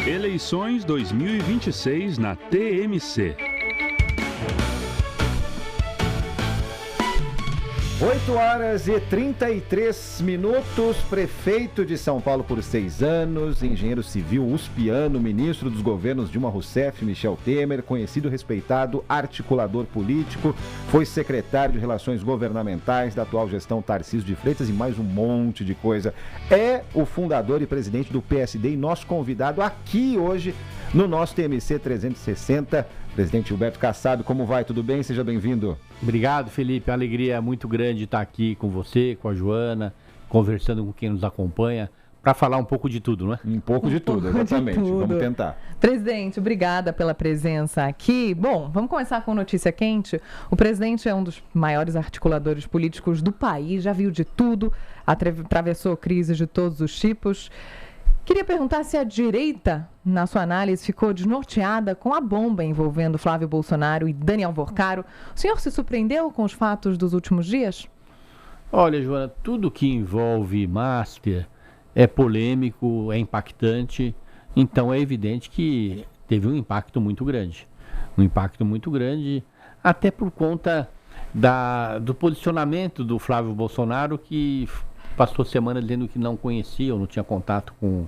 Eleições 2026 na TMC. 8h33, prefeito de São Paulo por 6 anos, engenheiro civil uspiano, ministro dos governos Dilma Rousseff, Michel Temer, conhecido e respeitado articulador político, foi secretário de Relações Governamentais da atual gestão Tarcísio de Freitas e mais um monte de coisa. É o fundador e presidente do PSD e nosso convidado aqui hoje no nosso TMC 360. Presidente Gilberto Kassab, como vai? Tudo bem? Seja bem-vindo. Obrigado, Felipe. A alegria é muito grande estar aqui com você, com a Joana, conversando com quem nos acompanha, para falar um pouco de tudo, não é? Um pouco de tudo, exatamente. Vamos tentar. Presidente, obrigada pela presença aqui. Bom, vamos começar com notícia quente. O presidente é um dos maiores articuladores políticos do país, já viu de tudo, atravessou crises de todos os tipos. Queria perguntar se a direita, na sua análise, ficou desnorteada com a bomba envolvendo Flávio Bolsonaro e Daniel Vorcaro. O senhor se surpreendeu com os fatos dos últimos dias? Olha, Joana, tudo que envolve Master é polêmico, é impactante, então é evidente que teve um impacto muito grande. Um impacto muito grande, até por conta do posicionamento do Flávio Bolsonaro, que passou semana dizendo que não conhecia ou não tinha contato com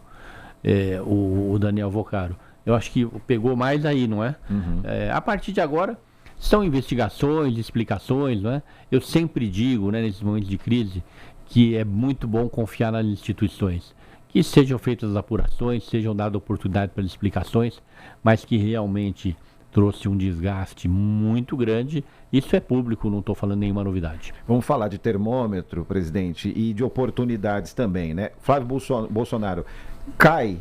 o Daniel Vorcaro. Eu acho que pegou mais aí, não é? Uhum. A partir de agora, são investigações, explicações, não é? Eu sempre digo, né, nesses momentos de crise, que é muito bom confiar nas instituições. Que sejam feitas as apurações, sejam dadas oportunidade para explicações, mas que realmente trouxe um desgaste muito grande. Isso é público, não estou falando nenhuma novidade. Vamos falar de termômetro, presidente, e de oportunidades também, né? Flávio Bolsonaro cai,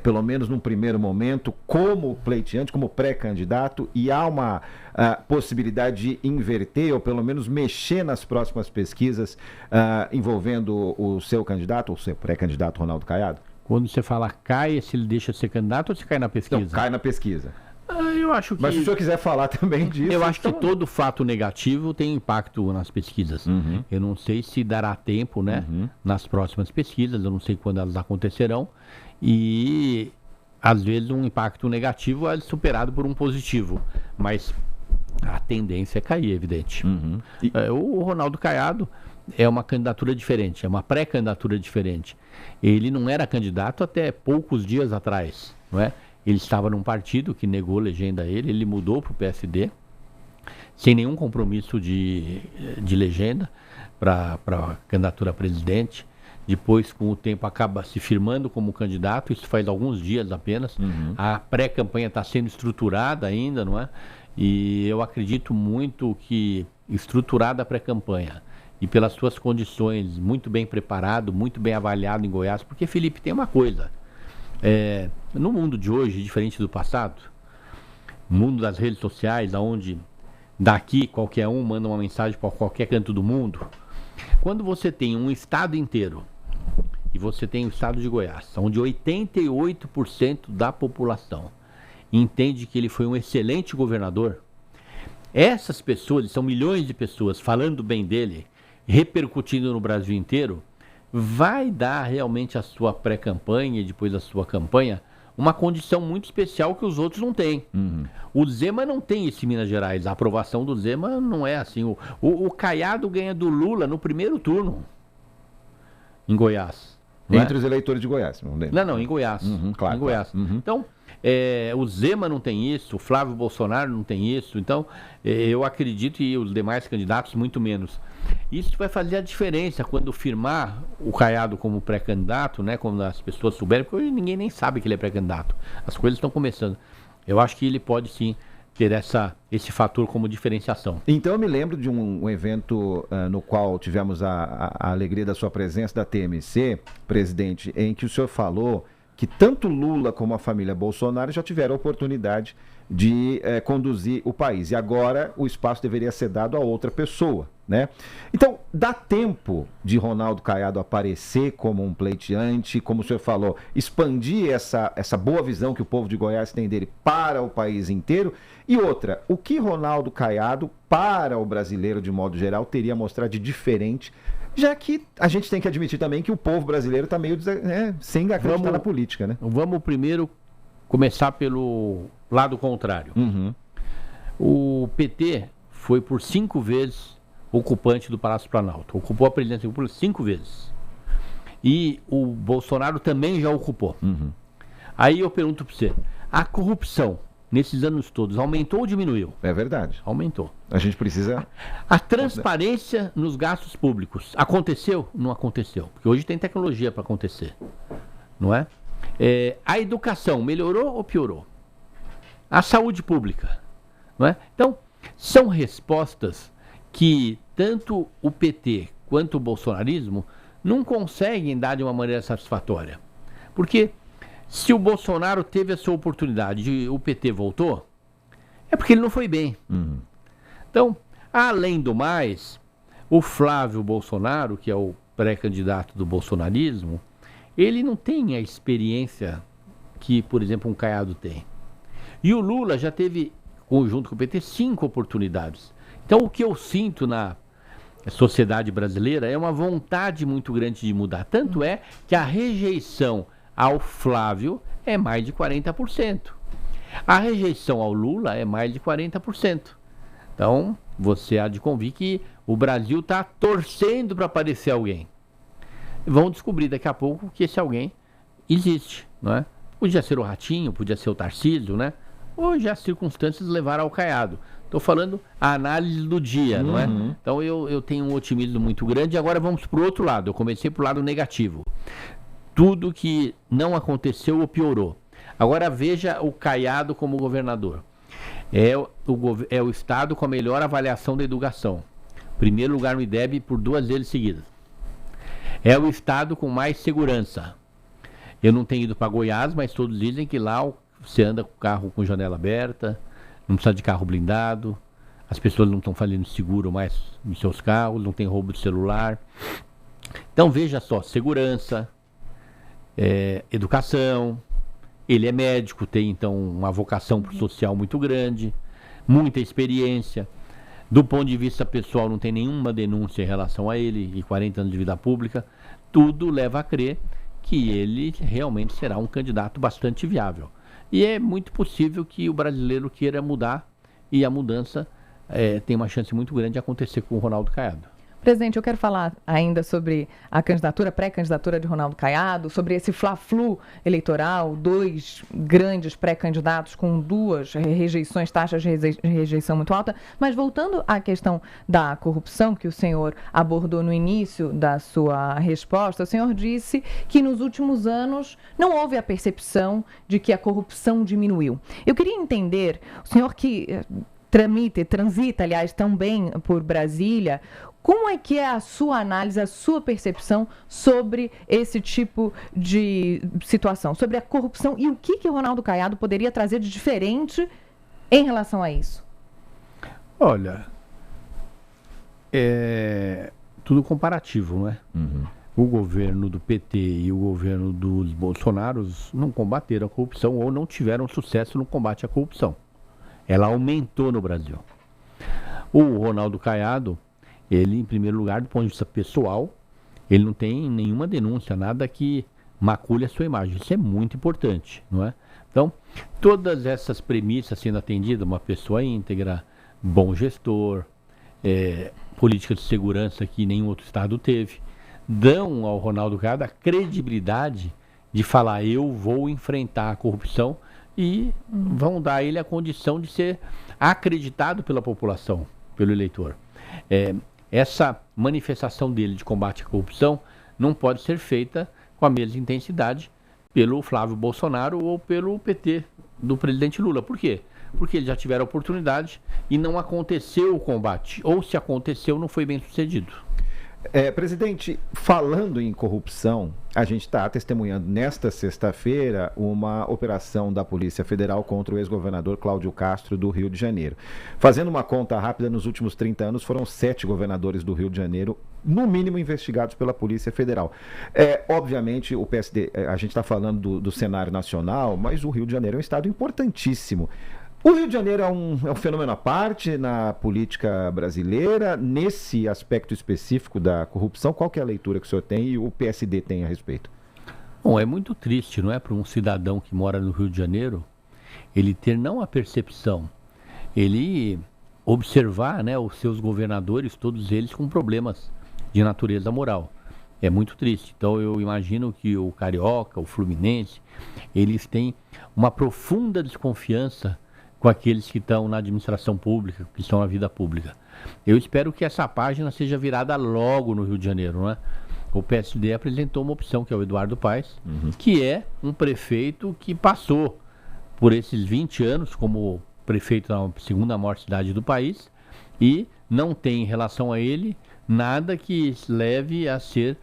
pelo menos num primeiro momento, como pleiteante, como pré-candidato, e há uma possibilidade de inverter, ou pelo menos mexer nas próximas pesquisas envolvendo o seu candidato, ou seu pré-candidato Ronaldo Caiado? Quando você fala cai, se ele deixa de ser candidato ou se cai na pesquisa? Não, cai na pesquisa. Eu acho que... Mas se o senhor quiser falar também disso... Eu acho que todo fato negativo tem impacto nas pesquisas. Uhum. Eu não sei se dará tempo, né, nas próximas pesquisas, eu não sei quando elas acontecerão. E, às vezes, um impacto negativo é superado por um positivo. Mas a tendência é cair, é evidente. Uhum. O Ronaldo Caiado é uma candidatura diferente, é uma pré-candidatura diferente. Ele não era candidato até poucos dias atrás, não é? Ele estava num partido que negou legenda a ele, ele mudou para o PSD, sem nenhum compromisso de legenda para a candidatura a presidente. Depois, com o tempo, acaba se firmando como candidato, isso faz alguns dias apenas. Uhum. A pré-campanha está sendo estruturada ainda, não é? E eu acredito muito que, estruturada a pré-campanha, e pelas suas condições, muito bem preparado, muito bem avaliado em Goiás, porque, Felipe, tem uma coisa... no mundo de hoje, diferente do passado, mundo das redes sociais, onde daqui qualquer um manda uma mensagem para qualquer canto do mundo, quando você tem um estado inteiro, e você tem o estado de Goiás, onde 88% da população entende que ele foi um excelente governador, essas pessoas, são milhões de pessoas falando bem dele, repercutindo no Brasil inteiro, vai dar realmente a sua pré-campanha e depois a sua campanha uma condição muito especial que os outros não têm. Uhum. O Zema não tem isso em Minas Gerais. A aprovação do Zema não é assim. O Caiado ganha do Lula no primeiro turno em Goiás. Entre os eleitores de Goiás. Não, em Goiás. Uhum, claro. Em Goiás. Uhum. Então, o Zema não tem isso, o Flávio Bolsonaro não tem isso. Então, eu acredito, e os demais candidatos muito menos. Isso vai fazer a diferença quando firmar o Caiado como pré-candidato, né? Quando as pessoas souberem, porque hoje ninguém nem sabe que ele é pré-candidato. As coisas estão começando. Eu acho que ele pode sim ter esse fator como diferenciação. Então eu me lembro de um evento no qual tivemos a alegria da sua presença da TMC, presidente, em que o senhor falou que tanto Lula como a família Bolsonaro já tiveram a oportunidade de conduzir o país. E agora o espaço deveria ser dado a outra pessoa, né? Então, dá tempo de Ronaldo Caiado aparecer como um pleiteante, como o senhor falou, expandir essa boa visão que o povo de Goiás tem dele para o país inteiro? E outra, o que Ronaldo Caiado, para o brasileiro de modo geral, teria a mostrar de diferente, já que a gente tem que admitir também que o povo brasileiro está meio sem acreditar na política, né? Vamos primeiro começar pelo lado contrário. O PT foi por 5 vezes ocupante do Palácio Planalto. Ocupou a presidência por 5 vezes. E o Bolsonaro também já ocupou. Aí eu pergunto para você, a corrupção nesses anos todos aumentou ou diminuiu? É verdade. Aumentou. A gente precisa... A transparência nos gastos públicos aconteceu? Não aconteceu. Porque hoje tem tecnologia para acontecer. Não é? A educação melhorou ou piorou? A saúde pública. Não é? Então, são respostas que tanto o PT quanto o bolsonarismo não conseguem dar de uma maneira satisfatória. Porque se o Bolsonaro teve a sua oportunidade e o PT voltou, é porque ele não foi bem. Então, além do mais, o Flávio Bolsonaro, que é o pré-candidato do bolsonarismo, ele não tem a experiência que, por exemplo, um Caiado tem. E o Lula já teve, junto com o PT, 5 oportunidades. Então, o que eu sinto na sociedade brasileira é uma vontade muito grande de mudar. Tanto é que a rejeição ao Flávio é mais de 40%. A rejeição ao Lula é mais de 40%. Então, você há de convir que o Brasil está torcendo para aparecer alguém. Vão descobrir daqui a pouco que esse alguém existe, não é? Podia ser o Ratinho, podia ser o Tarcísio, né? Hoje as circunstâncias levaram ao Caiado. Estou falando a análise do dia, não é? Então eu tenho um otimismo muito grande. Agora vamos para o outro lado. Eu comecei para o lado negativo. Tudo que não aconteceu ou piorou. Agora veja o Caiado como governador. É o estado com a melhor avaliação da educação. Primeiro lugar no IDEB por 2 vezes seguidas. É o estado com mais segurança. Eu não tenho ido para Goiás, mas todos dizem que lá você anda com o carro com janela aberta, não precisa de carro blindado, as pessoas não estão fazendo seguro mais nos seus carros, não tem roubo de celular. Então veja só, segurança, educação, ele é médico, tem então uma vocação pro social muito grande, muita experiência. Do ponto de vista pessoal não tem nenhuma denúncia em relação a ele e 40 anos de vida pública. Tudo leva a crer que ele realmente será um candidato bastante viável. E é muito possível que o brasileiro queira mudar e a mudança tem uma chance muito grande de acontecer com o Ronaldo Caiado. Presidente, eu quero falar ainda sobre a candidatura, pré-candidatura de Ronaldo Caiado, sobre esse fla-flu eleitoral, 2 grandes pré-candidatos com 2 rejeições, taxas de rejeição muito alta. Mas voltando à questão da corrupção que o senhor abordou no início da sua resposta, o senhor disse que nos últimos anos não houve a percepção de que a corrupção diminuiu. Eu queria entender, o senhor que transita, aliás, também por Brasília, como é que é a sua análise, a sua percepção sobre esse tipo de situação, sobre a corrupção e o que o Ronaldo Caiado poderia trazer de diferente em relação a isso? Olha, é tudo comparativo, não é? O governo do PT e o governo dos Bolsonaros não combateram a corrupção ou não tiveram sucesso no combate à corrupção. Ela aumentou no Brasil. O Ronaldo Caiado, ele, em primeiro lugar, do ponto de vista pessoal, ele não tem nenhuma denúncia, nada que macule a sua imagem. Isso é muito importante, não é? Então, todas essas premissas sendo atendidas, uma pessoa íntegra, bom gestor, política de segurança que nenhum outro estado teve, dão ao Ronaldo Caiado a credibilidade de falar: eu vou enfrentar a corrupção, e vão dar a ele a condição de ser acreditado pela população, pelo eleitor. Essa manifestação dele de combate à corrupção não pode ser feita com a mesma intensidade pelo Flávio Bolsonaro ou pelo PT do presidente Lula. Por quê? Porque eles já tiveram a oportunidade e não aconteceu o combate. Ou se aconteceu, não foi bem sucedido. Presidente, falando em corrupção, a gente está testemunhando nesta sexta-feira uma operação da Polícia Federal contra o ex-governador Cláudio Castro do Rio de Janeiro. Fazendo uma conta rápida, nos últimos 30 anos foram 7 governadores do Rio de Janeiro, no mínimo, investigados pela Polícia Federal. Obviamente, o PSD, a gente está falando do cenário nacional, mas o Rio de Janeiro é um estado importantíssimo. O Rio de Janeiro é um fenômeno à parte na política brasileira, nesse aspecto específico da corrupção. Qual que é a leitura que o senhor tem e o PSD tem a respeito? Bom, é muito triste, não é, para um cidadão que mora no Rio de Janeiro, ele ter não a percepção, ele observar, né, os seus governadores, todos eles com problemas de natureza moral. É muito triste. Então eu imagino que o Carioca, o Fluminense, eles têm uma profunda desconfiança com aqueles que estão na administração pública, que estão na vida pública. Eu espero que essa página seja virada logo no Rio de Janeiro, não é? O PSD apresentou uma opção, que é o Eduardo Paes, que é um prefeito que passou por esses 20 anos como prefeito da segunda maior cidade do país e não tem em relação a ele nada que leve a ser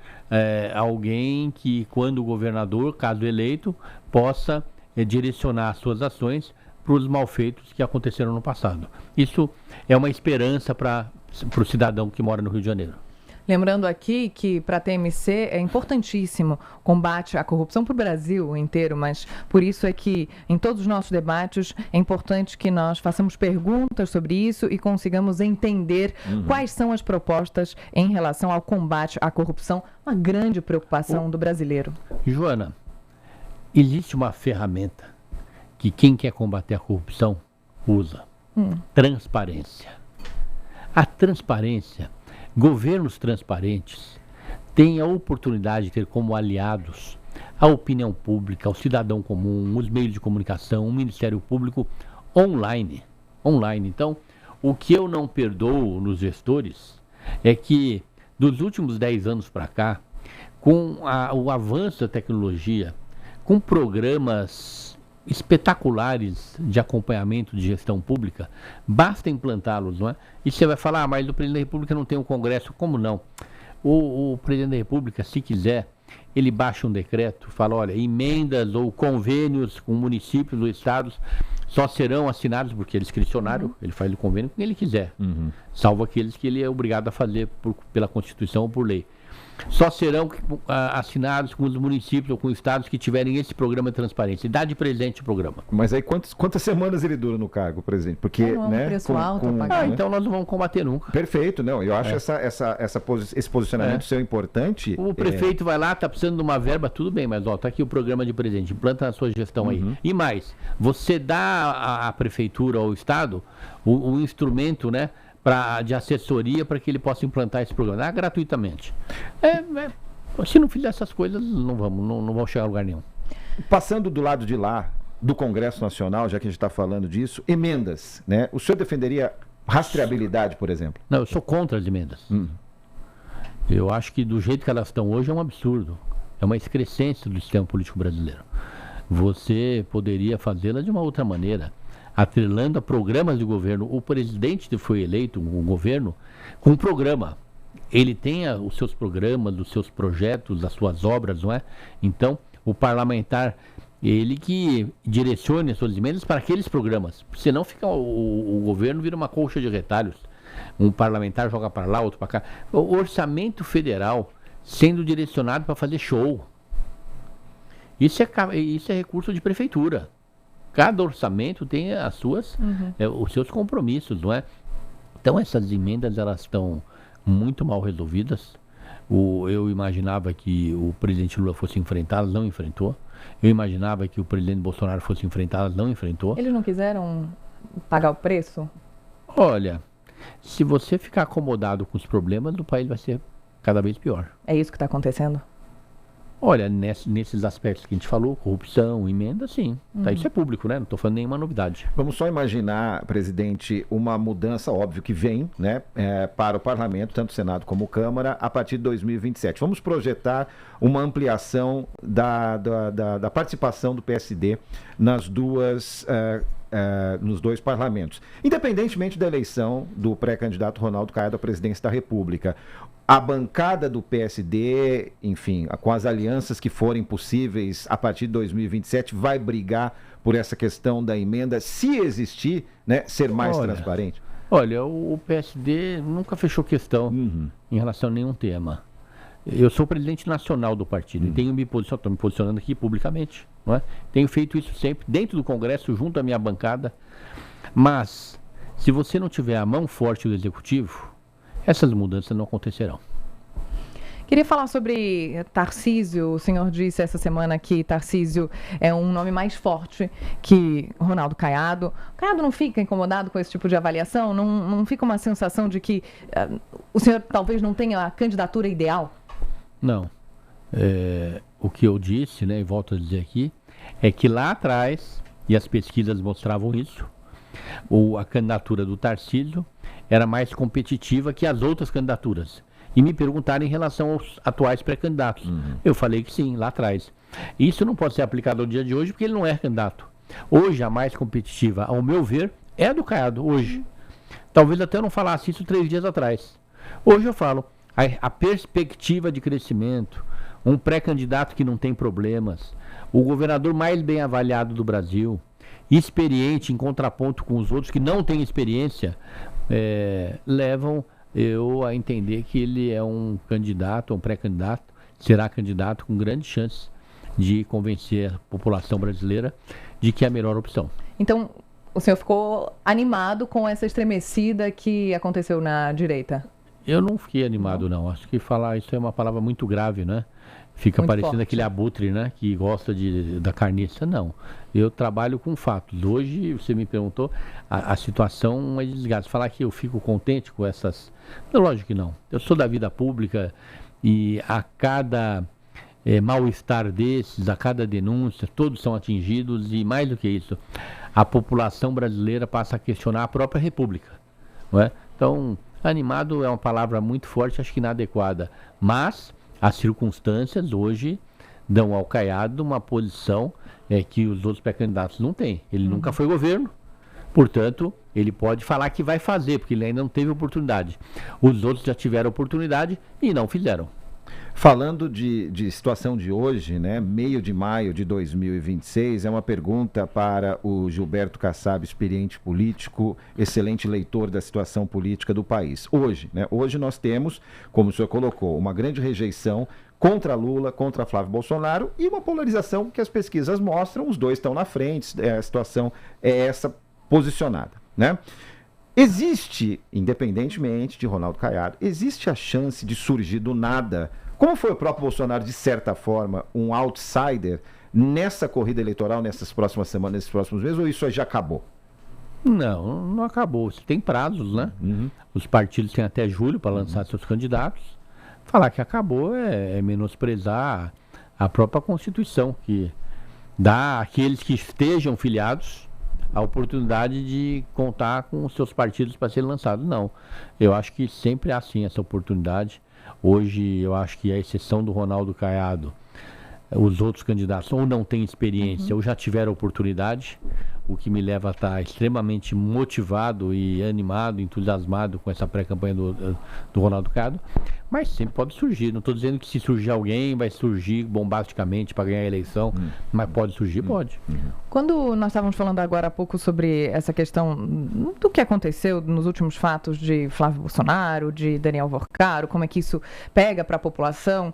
alguém que, quando governador, caso eleito, possa direcionar suas ações para os malfeitos que aconteceram no passado. Isso é uma esperança para o cidadão que mora no Rio de Janeiro. Lembrando aqui que para a TMC é importantíssimo o combate à corrupção para o Brasil inteiro, mas por isso é que em todos os nossos debates é importante que nós façamos perguntas sobre isso e consigamos entender quais são as propostas em relação ao combate à corrupção, uma grande preocupação do brasileiro. Joana, existe uma ferramenta que quem quer combater a corrupção usa. Transparência. A transparência, governos transparentes têm a oportunidade de ter como aliados a opinião pública, o cidadão comum, os meios de comunicação, o Ministério Público online. Então, o que eu não perdoo nos gestores é que, dos últimos 10 anos para cá, com o avanço da tecnologia, com programas espetaculares de acompanhamento de gestão pública, basta implantá-los, não é? E você vai falar, mas o presidente da República não tem um congresso. Como não? O presidente da República, se quiser, ele baixa um decreto, fala, olha, emendas ou convênios com municípios ou estados só serão assinados, porque é discricionário, ele faz o convênio com quem ele quiser, salvo aqueles que ele é obrigado a fazer pela Constituição ou por lei. Só serão assinados com os municípios ou com os estados que tiverem esse programa de transparência. E dá de presente o programa. Mas aí quantas semanas ele dura no cargo, presidente? Porque, não, né, um preço alto a pagar. Então nós não vamos combater nunca. Perfeito, não. Eu acho esse posicionamento seu importante. O prefeito vai lá, está precisando de uma verba, tudo bem, mas ó, tá aqui o programa de presente, implanta na sua gestão aí. E mais, você dá à prefeitura ou ao estado o instrumento, né, de assessoria para que ele possa implantar esse programa gratuitamente. Se não fizer essas coisas, não vamos chegar a lugar nenhum. Passando do lado de lá, do Congresso Nacional, já que a gente está falando disso, emendas, né? O senhor defenderia rastreabilidade, por exemplo? Não, eu sou contra as emendas. Eu acho que do jeito que elas estão hoje é um absurdo. É uma excrescência do sistema político brasileiro. Você poderia fazê-la de uma outra maneira, atrelando a programas de governo. O presidente foi eleito, um governo, com um programa. Ele tem os seus programas, os seus projetos, as suas obras, não é? Então, o parlamentar, ele que direcione as suas emendas para aqueles programas. Senão fica, o governo vira uma colcha de retalhos. Um parlamentar joga para lá, outro para cá. O orçamento federal sendo direcionado para fazer show. Isso é recurso de prefeitura. Cada orçamento tem os seus compromissos, não é? Então essas emendas, elas estão muito mal resolvidas. Eu imaginava que o presidente Lula fosse enfrentá-las, não enfrentou. Eu imaginava que o presidente Bolsonaro fosse enfrentá-las, não enfrentou. Eles não quiseram pagar o preço? Olha, se você ficar acomodado com os problemas, o país vai ser cada vez pior. É isso que está acontecendo? Olha, nesses aspectos que a gente falou, corrupção, emenda, sim. Tá, isso é público, né? Não estou falando nenhuma novidade. Vamos só imaginar, presidente, uma mudança, óbvio, que vem, né, para o parlamento, tanto o Senado como a Câmara, a partir de 2027. Vamos projetar uma ampliação da participação do PSD nos dois parlamentos. Independentemente da eleição do pré-candidato Ronaldo Caiado à presidência da República, a bancada do PSD, enfim, com as alianças que forem possíveis a partir de 2027, vai brigar por essa questão da emenda, se existir, né, ser mais transparente? Olha, o PSD nunca fechou questão em relação a nenhum tema. Eu sou presidente nacional do partido e estou me posicionando aqui publicamente, não é? Tenho feito isso sempre, dentro do Congresso, junto à minha bancada. Mas, se você não tiver a mão forte do Executivo, essas mudanças não acontecerão. Queria falar sobre Tarcísio. O senhor disse essa semana que Tarcísio é um nome mais forte que Ronaldo Caiado. O Caiado não fica incomodado com esse tipo de avaliação? Não fica uma sensação de que o senhor talvez não tenha a candidatura ideal? Não. O que eu disse, né, e volto a dizer aqui, é que lá atrás, e as pesquisas mostravam isso, a candidatura do Tarcísio era mais competitiva que as outras candidaturas. E me perguntaram em relação aos atuais pré-candidatos. Eu falei que sim, lá atrás. Isso não pode ser aplicado ao dia de hoje, porque ele não é candidato. Hoje, a mais competitiva, ao meu ver, é a do Caiado, hoje. Talvez até eu não falasse isso 3 dias atrás. Hoje eu falo, a perspectiva de crescimento, um pré-candidato que não tem problemas, o governador mais bem avaliado do Brasil, experiente em contraponto com os outros que não têm experiência, levam eu a entender que ele é um candidato, um pré-candidato, será candidato com grande chance de convencer a população brasileira de que é a melhor opção. Então, o senhor ficou animado com essa estremecida que aconteceu na direita? Eu não fiquei animado, não. Acho que falar isso é uma palavra muito grave, né? Fica muito parecendo forte. Aquele abutre, né? Que gosta da carniça. Não. Eu trabalho com fatos. Hoje, você me perguntou, a situação é desgastada. Falar que eu fico contente com essas... Lógico que não. Eu sou da vida pública e a cada mal-estar desses, a cada denúncia, todos são atingidos e, mais do que isso, a população brasileira passa a questionar a própria República. Não é? Então, animado é uma palavra muito forte, acho que inadequada. Mas as circunstâncias hoje dão ao Caiado uma posição que os outros pré-candidatos não têm. Ele nunca foi governo, portanto, ele pode falar que vai fazer, porque ele ainda não teve oportunidade. Os outros já tiveram oportunidade e não fizeram. Falando de situação de hoje, né, meio de maio de 2026, é uma pergunta para o Gilberto Kassab, experiente político, excelente leitor da situação política do país. Hoje, né, hoje nós temos, como o senhor colocou, uma grande rejeição contra Lula, contra Flávio Bolsonaro e uma polarização que as pesquisas mostram, os dois estão na frente, a situação é essa posicionada, né? Existe, independentemente de Ronaldo Caiado, existe a chance de surgir do nada, como foi o próprio Bolsonaro, de certa forma, um outsider nessa corrida eleitoral, nessas próximas semanas, nesses próximos meses, ou isso já acabou? Não, não acabou. Tem prazos, né? Os partidos têm até julho para lançar seus candidatos. Falar que acabou é menosprezar a própria Constituição, que dá àqueles que estejam filiados a oportunidade de contar com os seus partidos para serem lançados. Não, eu acho que sempre há sim essa oportunidade. Hoje eu acho que a exceção do Ronaldo Caiado, os outros candidatos ou não têm experiência ou já tiveram oportunidade, o que me leva a estar extremamente motivado e animado, entusiasmado com essa pré-campanha do Ronaldo Caiado. Mas sempre pode surgir, não estou dizendo que se surgir alguém vai surgir bombasticamente para ganhar a eleição, mas pode surgir, pode. Quando nós estávamos falando agora há pouco sobre essa questão do que aconteceu nos últimos fatos de Flávio Bolsonaro, de Daniel Vorcaro, como é que isso pega para a população,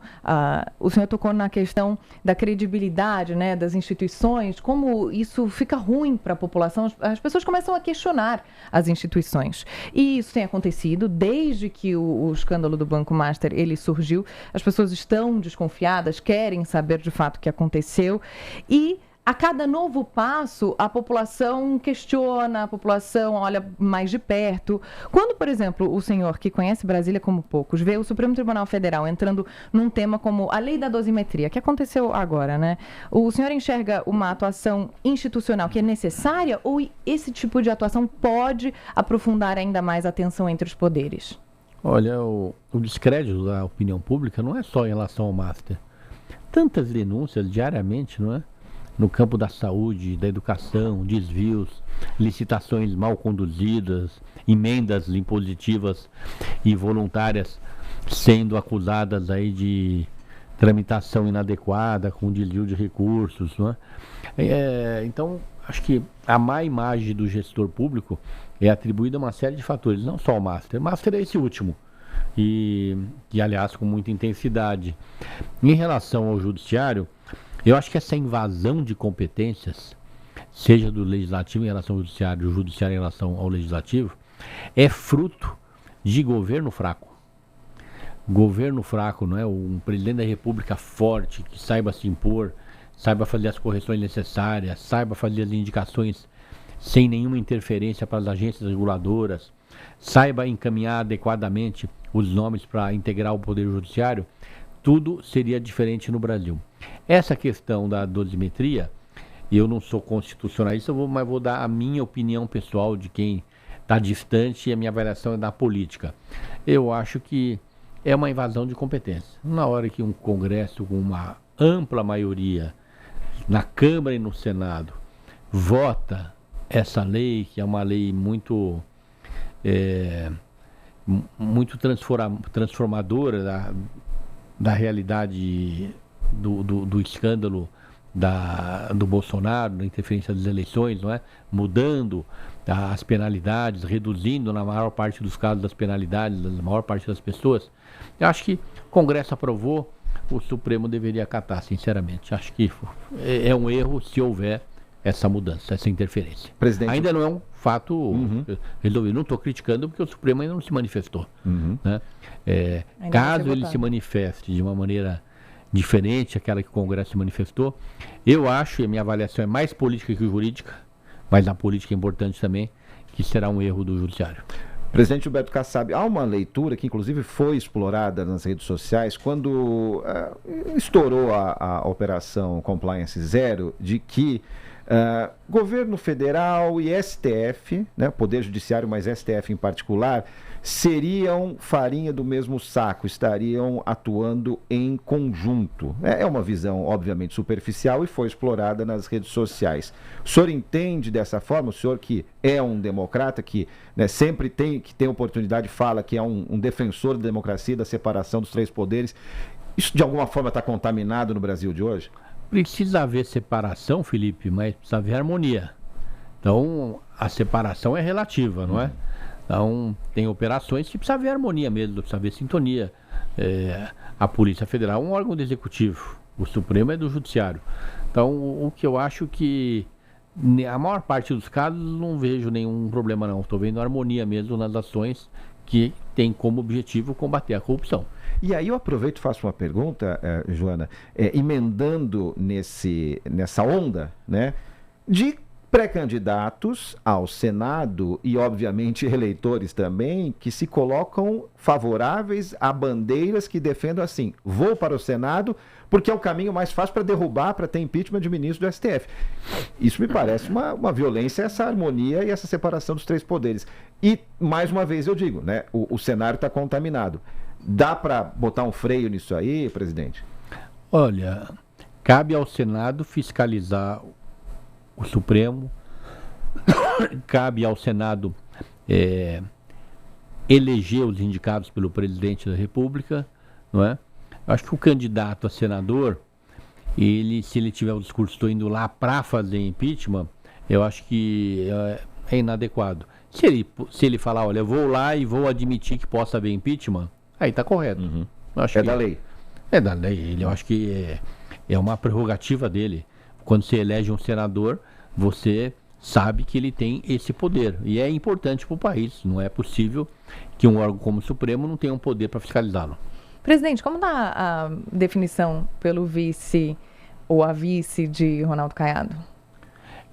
o senhor tocou na questão da credibilidade, né, das instituições, como isso fica ruim para a população, as pessoas começam a questionar as instituições. E isso tem acontecido desde que o escândalo do Banco Master ele surgiu. As pessoas estão desconfiadas, querem saber de fato o que aconteceu e a cada novo passo, a população questiona, a população olha mais de perto. Quando, por exemplo, o senhor, que conhece Brasília como poucos, vê o Supremo Tribunal Federal entrando num tema como a lei da dosimetria, que aconteceu agora, né? O senhor enxerga uma atuação institucional que é necessária ou esse tipo de atuação pode aprofundar ainda mais a tensão entre os poderes? Olha, o descrédito da opinião pública não é só em relação ao Master. Tantas denúncias diariamente, não é? No campo da saúde, da educação, desvios, licitações mal conduzidas, emendas impositivas e voluntárias sendo acusadas aí de tramitação inadequada, com desvio de recursos, não é? Então, acho que a má imagem do gestor público é atribuída a uma série de fatores, não só ao Master. O Master é esse último, e aliás, com muita intensidade. Em relação ao judiciário, eu acho que essa invasão de competências, seja do legislativo em relação ao judiciário, do judiciário em relação ao legislativo, é fruto de governo fraco. governo fraco, não é? Um presidente da República forte, que saiba se impor, saiba fazer as correções necessárias, saiba fazer as indicações sem nenhuma interferência para as agências reguladoras, saiba encaminhar adequadamente os nomes para integrar o Poder Judiciário, tudo seria diferente no Brasil. Essa questão da dosimetria, eu não sou constitucionalista, mas vou dar a minha opinião pessoal de quem está distante e a minha avaliação é da política. Eu acho que é uma invasão de competência. Na hora que um Congresso com uma ampla maioria, na Câmara e no Senado, vota essa lei, que é uma lei muito transformadora da realidade do escândalo do Bolsonaro, da interferência das eleições, não é? Mudando as penalidades, reduzindo na maior parte dos casos das penalidades, da maior parte das pessoas. Eu acho que o Congresso aprovou, o Supremo deveria acatar, sinceramente. Acho que é um erro se houver essa mudança, essa interferência. Presidente... Ainda não é um fato resolvido. Não estou criticando porque o Supremo ainda não se manifestou. Né? Caso ele se manifeste de uma maneira diferente daquela que o Congresso se manifestou, eu acho, e a minha avaliação é mais política que jurídica, mas a política é importante também, que será um erro do Judiciário. Presidente Gilberto Kassab, há uma leitura que inclusive foi explorada nas redes sociais quando estourou a Operação Compliance Zero, de que governo federal e STF, né, Poder Judiciário, mas STF em particular, seriam farinha do mesmo saco, estariam atuando em conjunto. É uma visão, obviamente, superficial e foi explorada nas redes sociais. O senhor entende dessa forma? O senhor que é um democrata, que sempre tem oportunidade, fala que é um defensor da democracia, da separação dos três poderes. Isso, de alguma forma, está contaminado no Brasil de hoje? Precisa haver separação, Felipe, mas precisa haver harmonia. Então, a separação é relativa, não é? Então, tem operações que precisa haver harmonia mesmo, precisa haver sintonia. A Polícia Federal é um órgão do Executivo, o Supremo é do Judiciário. Então, o que eu acho que, a maior parte dos casos, não vejo nenhum problema não. Estou vendo harmonia mesmo nas ações que tem como objetivo combater a corrupção. E aí eu aproveito e faço uma pergunta, Joana, emendando nessa onda, né, de pré-candidatos ao Senado e, obviamente, eleitores também, que se colocam favoráveis a bandeiras que defendam assim: vou para o Senado porque é o caminho mais fácil para derrubar, para ter impeachment de ministro do STF. Isso me parece uma violência, essa harmonia e essa separação dos três poderes. E, mais uma vez, eu digo, né, o cenário está contaminado. Dá para botar um freio nisso aí, presidente? Olha, cabe ao Senado fiscalizar o Supremo, cabe ao Senado eleger os indicados pelo presidente da República, não é? Acho que o candidato a senador, se ele tiver o discurso, estou indo lá para fazer impeachment, eu acho que é inadequado. Se ele falar, olha, eu vou lá e vou admitir que possa haver impeachment, aí está correto. Da lei. É da lei. Eu acho que é uma prerrogativa dele. Quando você elege um senador, você sabe que ele tem esse poder. E é importante para o país. Não é possível que um órgão como o Supremo não tenha um poder para fiscalizá-lo. Presidente, como está a definição pelo vice ou a vice de Ronaldo Caiado?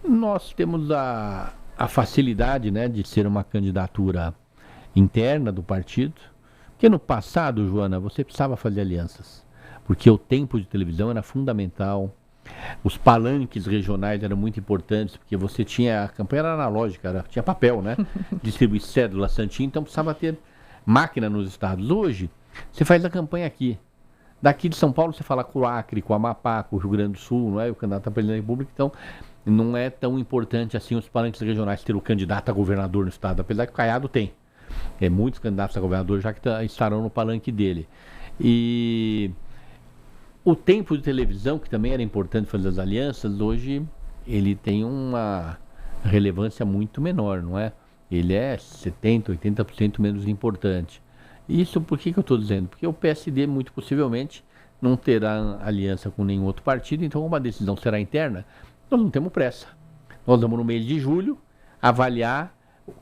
Nós temos a facilidade, né, de ser uma candidatura interna do partido. Porque no passado, Joana, você precisava fazer alianças. Porque o tempo de televisão era fundamental. Os palanques regionais eram muito importantes, porque você tinha, a campanha era analógica, tinha papel, né? Distribuir cédula, santinho, então precisava ter máquina nos estados. Hoje, você faz a campanha aqui. Daqui de São Paulo você fala com o Acre, com o Amapá, com o Rio Grande do Sul, não é? O candidato a presidente da República, então não é tão importante assim os palanques regionais ter o candidato a governador no estado, apesar que o Caiado tem. Muitos candidatos a governador já que estarão no palanque dele. E o tempo de televisão, que também era importante fazer as alianças, hoje ele tem uma relevância muito menor, não é? Ele é 70%, 80% menos importante. Isso por que eu estou dizendo? Porque o PSD muito possivelmente não terá aliança com nenhum outro partido, então como a decisão será interna, nós não temos pressa. Nós vamos no mês de julho avaliar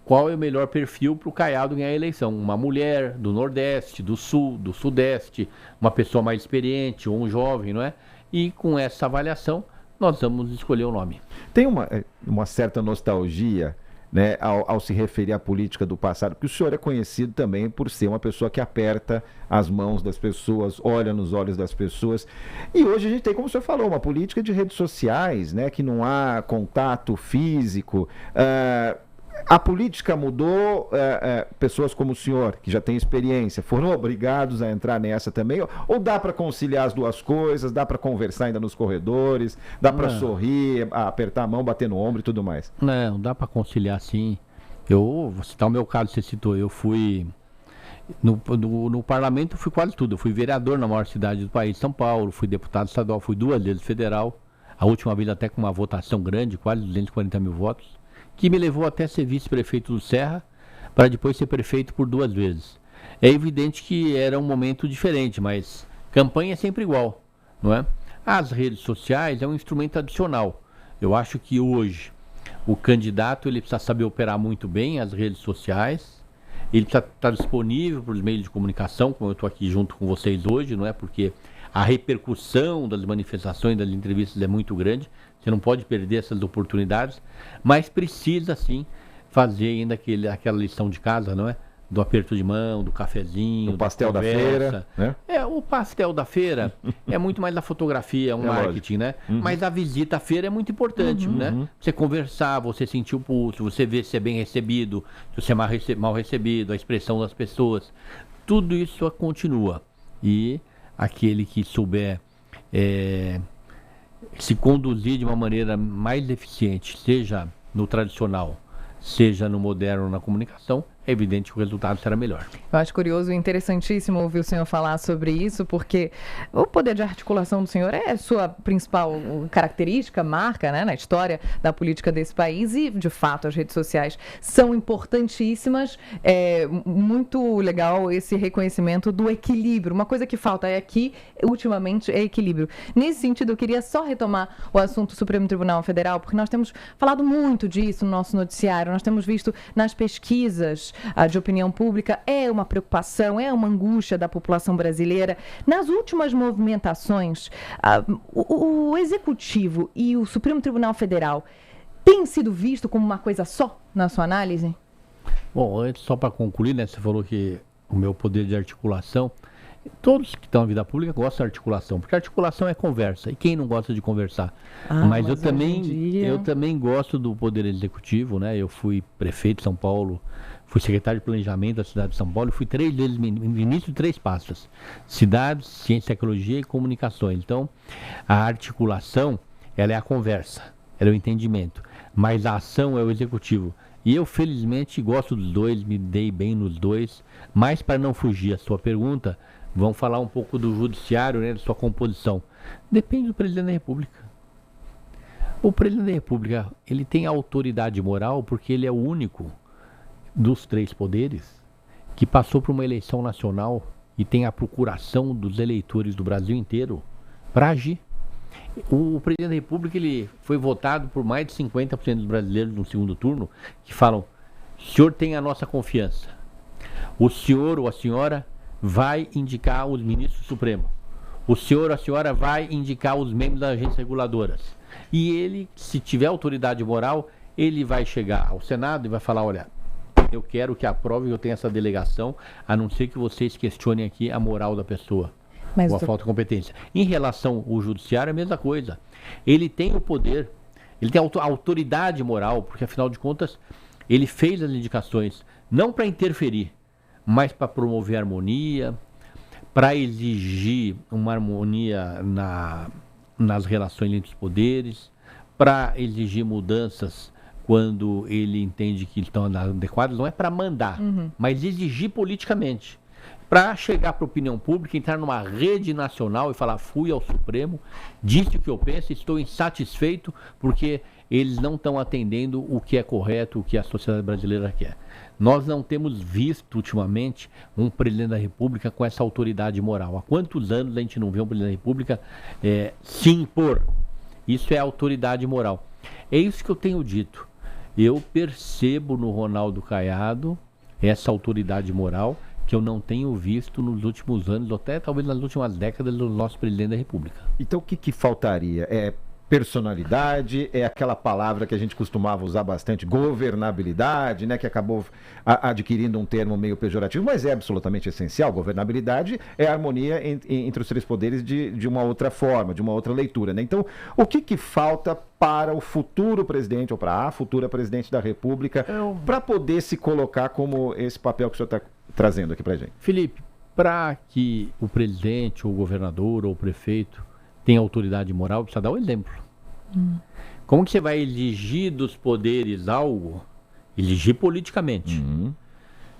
qual é o melhor perfil para o Caiado ganhar a eleição. Uma mulher do Nordeste, do Sul, do Sudeste, uma pessoa mais experiente ou um jovem, não é? E com essa avaliação, nós vamos escolher o nome. Tem uma certa nostalgia, né, ao se referir à política do passado, porque o senhor é conhecido também por ser uma pessoa que aperta as mãos das pessoas, olha nos olhos das pessoas. E hoje a gente tem, como o senhor falou, uma política de redes sociais, né, que não há contato físico. A política mudou, pessoas como o senhor, que já tem experiência, foram obrigados a entrar nessa também? Ou dá para conciliar as duas coisas, dá para conversar ainda nos corredores, dá para sorrir, apertar a mão, bater no ombro e tudo mais? Não, dá para conciliar sim. Vou citar o meu caso, você citou, eu fui... No parlamento eu fui quase tudo, eu fui vereador na maior cidade do país, São Paulo, fui deputado estadual, fui 2 vezes federal, a última vez até com uma votação grande, quase 240 mil votos, que me levou até ser vice-prefeito do Serra, para depois ser prefeito por 2 vezes. É evidente que era um momento diferente, mas campanha é sempre igual, não é? As redes sociais é um instrumento adicional. Eu acho que hoje o candidato ele precisa saber operar muito bem as redes sociais, ele precisa estar disponível para os meios de comunicação, como eu estou aqui junto com vocês hoje, não é? Porque a repercussão das manifestações, das entrevistas é muito grande. Você não pode perder essas oportunidades, mas precisa sim fazer ainda aquela lição de casa, não é? Do aperto de mão, do cafezinho, do pastel da feira, né? O pastel da feira é muito mais da fotografia, é um marketing, né? Mas a visita à feira é muito importante, né? Você conversar, você sentir o pulso, você ver se é bem recebido, se você é mal recebido, a expressão das pessoas. Tudo isso continua. E aquele que souber se conduzir de uma maneira mais eficiente, seja no tradicional, seja no moderno, na comunicação, é evidente que o resultado será melhor. Eu acho curioso e interessantíssimo ouvir o senhor falar sobre isso, porque o poder de articulação do senhor é sua principal característica, marca, né, na história da política desse país e, de fato, as redes sociais são importantíssimas. É muito legal esse reconhecimento do equilíbrio. Uma coisa que falta aqui, ultimamente, é equilíbrio. Nesse sentido, eu queria só retomar o assunto do Supremo Tribunal Federal, porque nós temos falado muito disso no nosso noticiário, nós temos visto nas pesquisas de opinião pública, é uma preocupação, é uma angústia da população brasileira. Nas últimas movimentações, o Executivo e o Supremo Tribunal Federal têm sido visto como uma coisa só, na sua análise? Bom, antes, só para concluir, né, você falou que o meu poder de articulação, todos que estão na vida pública gostam de articulação, porque articulação é conversa, e quem não gosta de conversar? Mas eu também gosto do poder executivo, né? Eu fui prefeito de São Paulo, fui secretário de planejamento da cidade de São Paulo, fui 3 vezes ministro de 3 pastas, cidades, ciência, tecnologia e comunicações. Então, a articulação, ela é a conversa, ela é o entendimento, mas a ação é o executivo. E eu, felizmente, gosto dos dois, me dei bem nos dois, mas para não fugir à sua pergunta, vamos falar um pouco do judiciário, né, da sua composição. Depende do presidente da República. O presidente da República, ele tem autoridade moral porque ele é o único dos 3 poderes que passou por uma eleição nacional e tem a procuração dos eleitores do Brasil inteiro para agir. O presidente da República, ele foi votado por mais de 50% dos brasileiros no segundo turno, que falam: o senhor tem a nossa confiança. O senhor ou a senhora vai indicar os ministros do Supremo. O senhor ou a senhora vai indicar os membros das agências reguladoras. E ele, se tiver autoridade moral, ele vai chegar ao Senado e vai falar: olha, eu quero que aprove que eu tenha essa delegação, a não ser que vocês questionem aqui a moral da pessoa. Ou a falta de competência. Em relação ao judiciário, é a mesma coisa. Ele tem o poder, ele tem a autoridade moral, porque afinal de contas, ele fez as indicações não para interferir, mas para promover harmonia, para exigir uma harmonia nas relações entre os poderes, para exigir mudanças quando ele entende que estão adequadas, não é para mandar, mas exigir politicamente. Para chegar para a opinião pública, entrar numa rede nacional e falar: fui ao Supremo, disse o que eu penso, estou insatisfeito porque eles não estão atendendo o que é correto, o que a sociedade brasileira quer. Nós não temos visto ultimamente um presidente da República com essa autoridade moral. Há quantos anos a gente não vê um presidente da República se impor? Isso é autoridade moral. É isso que eu tenho dito. eu percebo no Ronaldo Caiado essa autoridade moral que eu não tenho visto nos últimos anos, ou até talvez nas últimas décadas do nosso presidente da República. Então o que faltaria? É personalidade, é aquela palavra que a gente costumava usar bastante, governabilidade, né, que acabou adquirindo um termo meio pejorativo, mas é absolutamente essencial. Governabilidade é a harmonia entre os três poderes de uma outra forma, de uma outra leitura, né? Então, o que falta para o futuro presidente ou para a futura presidente da República para poder se colocar como esse papel que o senhor está trazendo aqui para a gente? Felipe, para que o presidente, ou o governador, ou o prefeito tenha autoridade moral, precisa dar o exemplo. Como que você vai exigir dos poderes algo, exigir politicamente,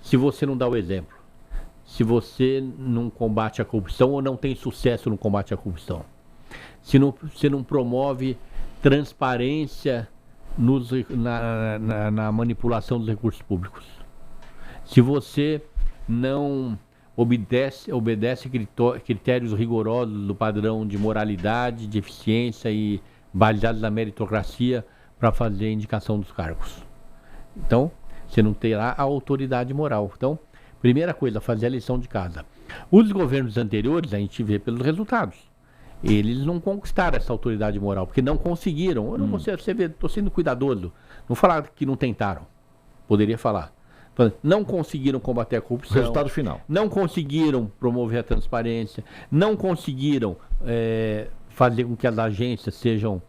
se você não dá o exemplo? Se você não combate a corrupção ou não tem sucesso no combate à corrupção? Se você não promove transparência na manipulação dos recursos públicos? Se você não obedece critérios rigorosos do padrão de moralidade, de eficiência e baseados na meritocracia para fazer a indicação dos cargos. Então, você não terá a autoridade moral. Então, primeira coisa, fazer a lição de casa. Os governos anteriores, a gente vê pelos resultados. Eles não conquistaram essa autoridade moral, porque não conseguiram. Eu não consigo, você vê, estou sendo cuidadoso. Não falar que não tentaram. Poderia falar. Não conseguiram combater a corrupção. Resultado final. Não conseguiram promover a transparência. Não conseguiram fazer com que as agências sejam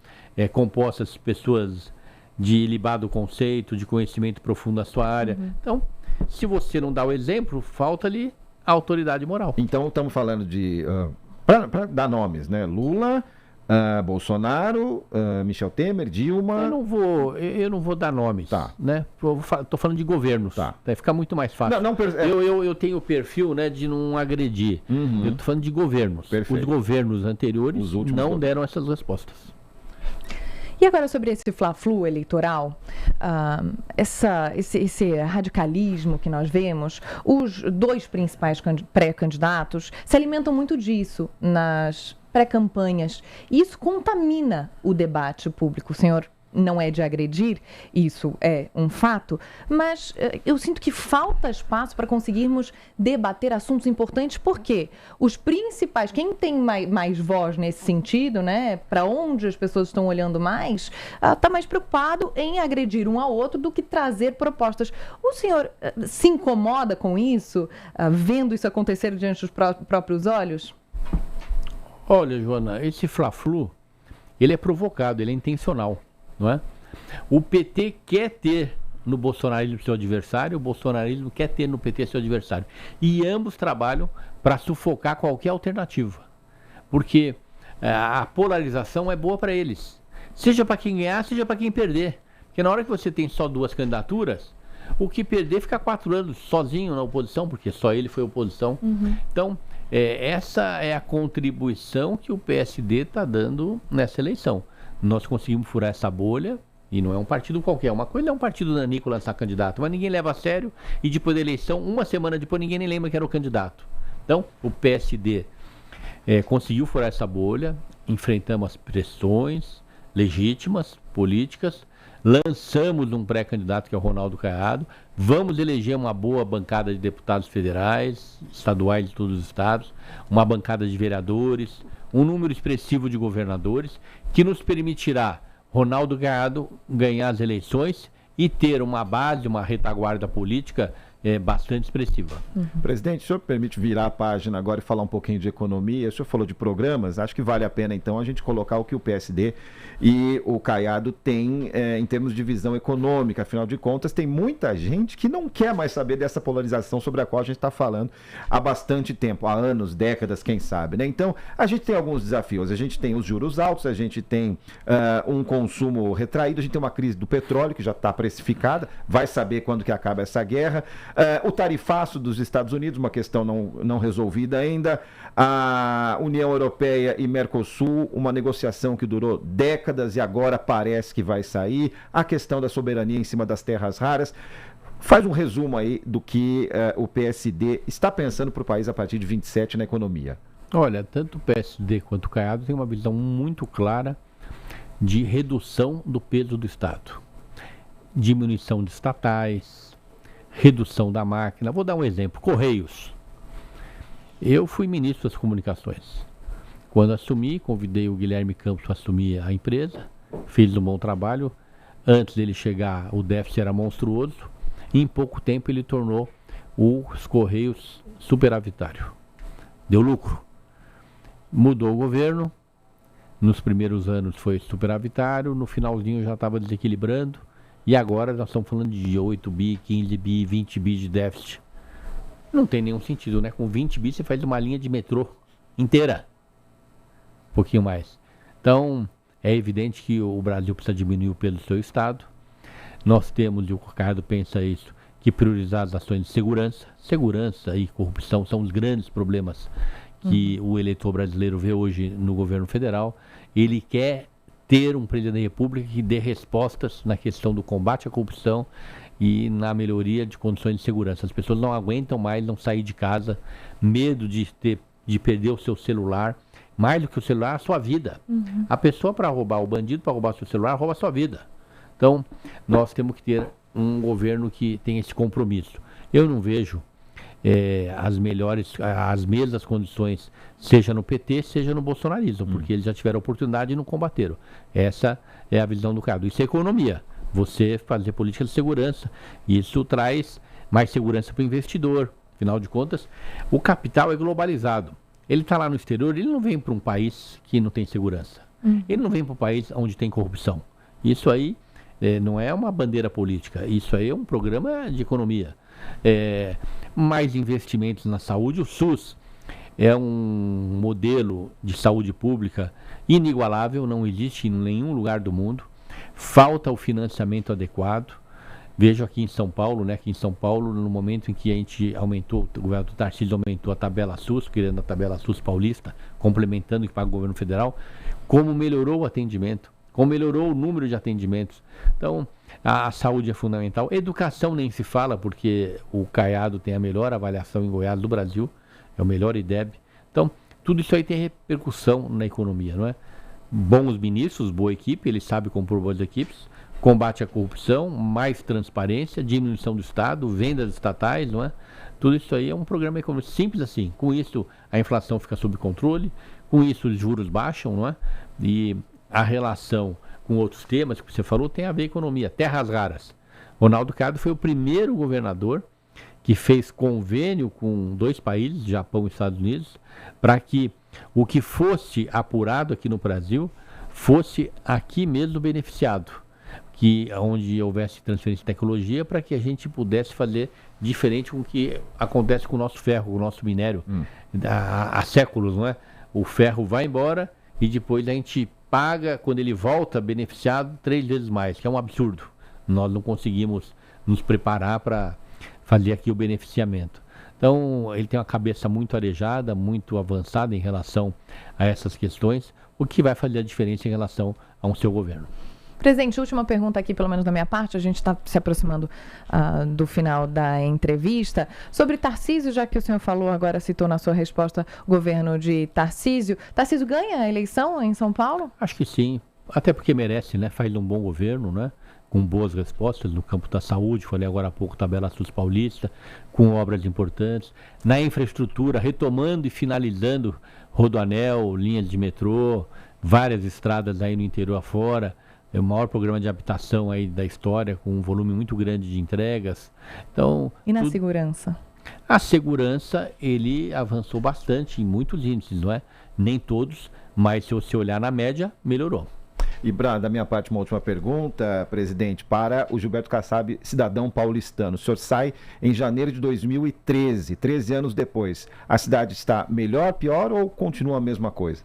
compostas de pessoas de ilibado conceito, de conhecimento profundo da sua área. Então, se você não dá o exemplo, falta-lhe a autoridade moral. Então, estamos falando de... para dar nomes, né? Lula... Bolsonaro, Michel Temer, Dilma... Eu não vou dar nomes, tá, né? Estou falando de governos, tá. Vai ficar muito mais fácil. Eu tenho o perfil, né, de não agredir. Eu estou falando de governos. Perfeito. Os governos anteriores não deram essas respostas. E agora sobre esse fla-flu eleitoral, esse radicalismo que nós vemos, os dois principais pré-candidatos se alimentam muito disso nas pré-campanhas. E isso contamina o debate público. O senhor não é de agredir, isso é um fato, mas eu sinto que falta espaço para conseguirmos debater assuntos importantes, porque os principais, quem tem mais voz nesse sentido, né, para onde as pessoas estão olhando mais, está mais preocupado em agredir um ao outro do que trazer propostas. O senhor se incomoda com isso, vendo isso acontecer diante dos próprios olhos? Olha, Joana, esse fla-flu, ele é provocado, ele é intencional, não é? O PT quer ter no bolsonarismo seu adversário, o bolsonarismo quer ter no PT seu adversário. E ambos trabalham para sufocar qualquer alternativa. Porque a polarização é boa para eles. Seja para quem ganhar, seja para quem perder. Porque na hora que você tem só duas candidaturas, o que perder fica 4 anos sozinho na oposição, porque só ele foi oposição. Então, essa é a contribuição que o PSD está dando nessa eleição. Nós conseguimos furar essa bolha, e não é um partido qualquer. Uma coisa é um partido nanico lançar candidato, mas ninguém leva a sério, e depois da eleição, uma semana depois, ninguém nem lembra que era o candidato. Então, o PSD conseguiu furar essa bolha, enfrentamos as pressões legítimas, políticas, lançamos um pré-candidato que é o Ronaldo Caiado, vamos eleger uma boa bancada de deputados federais, estaduais de todos os estados, uma bancada de vereadores, um número expressivo de governadores, que nos permitirá Ronaldo Caiado ganhar as eleições e ter uma base, uma retaguarda política bastante expressiva. Presidente, o senhor permite virar a página agora e falar um pouquinho de economia? O senhor falou de programas, acho que vale a pena então a gente colocar o que o PSD e o Caiado têm em termos de visão econômica. Afinal de contas, tem muita gente que não quer mais saber dessa polarização sobre a qual a gente está falando há bastante tempo, há anos, décadas, quem sabe, né? Então, a gente tem alguns desafios, a gente tem os juros altos, a gente tem um consumo retraído, a gente tem uma crise do petróleo que já está precificada, vai saber quando que acaba essa guerra. O tarifaço dos Estados Unidos, uma questão não resolvida ainda. A União Europeia e Mercosul, uma negociação que durou décadas e agora parece que vai sair. A questão da soberania em cima das terras raras. Faz um resumo aí do que o PSD está pensando para o país a partir de 27 na economia. Olha, tanto o PSD quanto o Caiado tem uma visão muito clara de redução do peso do Estado. diminuição de estatais, redução da máquina. Vou dar um exemplo, Correios. Eu fui ministro das comunicações. Quando assumi, convidei o Guilherme Campos para assumir a empresa, fez um bom trabalho. Antes dele chegar, o déficit era monstruoso, e em pouco tempo ele tornou os Correios superavitário. Deu lucro. Mudou o governo, nos primeiros anos foi superavitário, no finalzinho já estava desequilibrando, e agora nós estamos falando de 8 bi, 15 bi, 20 bi de déficit. Não tem nenhum sentido, né? Com 20 bi você faz uma linha de metrô inteira. Um pouquinho mais. Então, é evidente que o Brasil precisa diminuir o peso do seu Estado. Nós temos, e o Ricardo pensa isso, que priorizar as ações de segurança. Segurança e corrupção são os grandes problemas que o eleitor brasileiro vê hoje no governo federal. Ele quer ter um presidente da República que dê respostas na questão do combate à corrupção e na melhoria de condições de segurança. As pessoas não aguentam mais não sair de casa, medo de perder o seu celular. Mais do que o celular, a sua vida. A pessoa para roubar, o bandido para roubar o seu celular, rouba a sua vida. Então, nós temos que ter um governo que tenha esse compromisso. Eu não vejo as mesmas condições, seja no PT, seja no bolsonarismo, porque eles já tiveram oportunidade e não combateram. Essa é a visão do Ricardo. Isso é economia. Você fazer política de segurança. Isso traz mais segurança para o investidor. Afinal de contas, o capital é globalizado. Ele está lá no exterior, ele não vem para um país que não tem segurança. Ele não vem para um país onde tem corrupção. Isso aí não é uma bandeira política, isso aí é um programa de economia. Mais investimentos na saúde. O SUS é um modelo de saúde pública inigualável, não existe em nenhum lugar do mundo. Falta o financiamento adequado. Vejo aqui em São Paulo, né, que em São Paulo, no momento em que a gente aumentou, o governo do Tarcísio aumentou a tabela SUS, criando a tabela SUS paulista, complementando o que paga o governo federal, como melhorou o atendimento, como melhorou o número de atendimentos. Então, a saúde é fundamental. Educação nem se fala, porque o Caiado tem a melhor avaliação em Goiás do Brasil, é o melhor IDEB. Então, tudo isso aí tem repercussão na economia, não é? Bons ministros, boa equipe, ele sabe compor boas equipes. Combate à corrupção, mais transparência, diminuição do Estado, vendas estatais, não é? Tudo isso aí é um programa econômico simples assim. Com isso, a inflação fica sob controle, com isso os juros baixam, não é? E a relação com outros temas que você falou tem a ver com economia. Terras raras. Ronaldo Caiado foi o primeiro governador que fez convênio com 2 países, Japão e Estados Unidos, para que o que fosse apurado aqui no Brasil fosse aqui mesmo beneficiado. Que onde houvesse transferência de tecnologia para que a gente pudesse fazer diferente com o que acontece com o nosso ferro, com o nosso minério há séculos, não é? O ferro vai embora e depois a gente paga, quando ele volta, beneficiado 3 vezes mais, que é um absurdo. Nós não conseguimos nos preparar para fazer aqui o beneficiamento. Então, ele tem uma cabeça muito arejada, muito avançada em relação a essas questões, o que vai fazer a diferença em relação ao seu governo. Presidente, última pergunta aqui, pelo menos da minha parte, a gente está se aproximando do final da entrevista. Sobre Tarcísio, já que o senhor falou, agora citou na sua resposta o governo de Tarcísio. Tarcísio ganha a eleição em São Paulo? Acho que sim, até porque merece, né? Faz um bom governo, né? Com boas respostas no campo da saúde, falei agora há pouco, tabela SUS paulista, com obras importantes. Na infraestrutura, retomando e finalizando Rodoanel, linhas de metrô, várias estradas aí no interior afora. É o maior programa de habitação aí da história, com um volume muito grande de entregas. Então, e na segurança? A segurança, ele avançou bastante em muitos índices, não é? Nem todos, mas se você olhar na média, melhorou. E, Bra, da minha parte, uma última pergunta, presidente, para o Gilberto Kassab, cidadão paulistano. O senhor sai em janeiro de 2013, 13 anos depois. A cidade está melhor, pior ou continua a mesma coisa?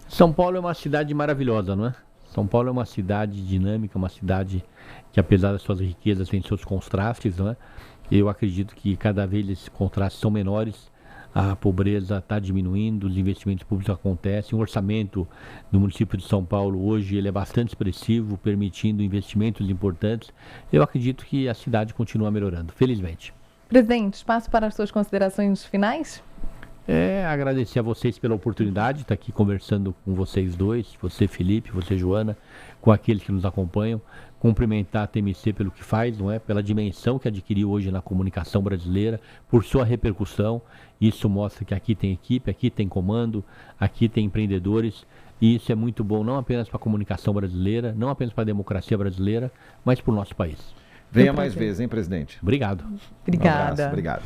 São Paulo é uma cidade maravilhosa, não é? São Paulo é uma cidade dinâmica, uma cidade que, apesar das suas riquezas, tem seus contrastes, não é? Eu acredito que cada vez esses contrastes são menores, a pobreza está diminuindo, os investimentos públicos acontecem, o orçamento do município de São Paulo hoje ele é bastante expressivo, permitindo investimentos importantes. Eu acredito que a cidade continua melhorando, felizmente. Presidente, espaço para as suas considerações finais? Agradecer a vocês pela oportunidade de estar aqui conversando com vocês dois, você Felipe, você Joana, com aqueles que nos acompanham, cumprimentar a TMC pelo que faz, não é? Pela dimensão que adquiriu hoje na comunicação brasileira, por sua repercussão. Isso mostra que aqui tem equipe, aqui tem comando, aqui tem empreendedores, e isso é muito bom não apenas para a comunicação brasileira, não apenas para a democracia brasileira, mas para o nosso país. Venha mais vezes, hein, presidente? Obrigado. Obrigada. Um abraço, obrigado.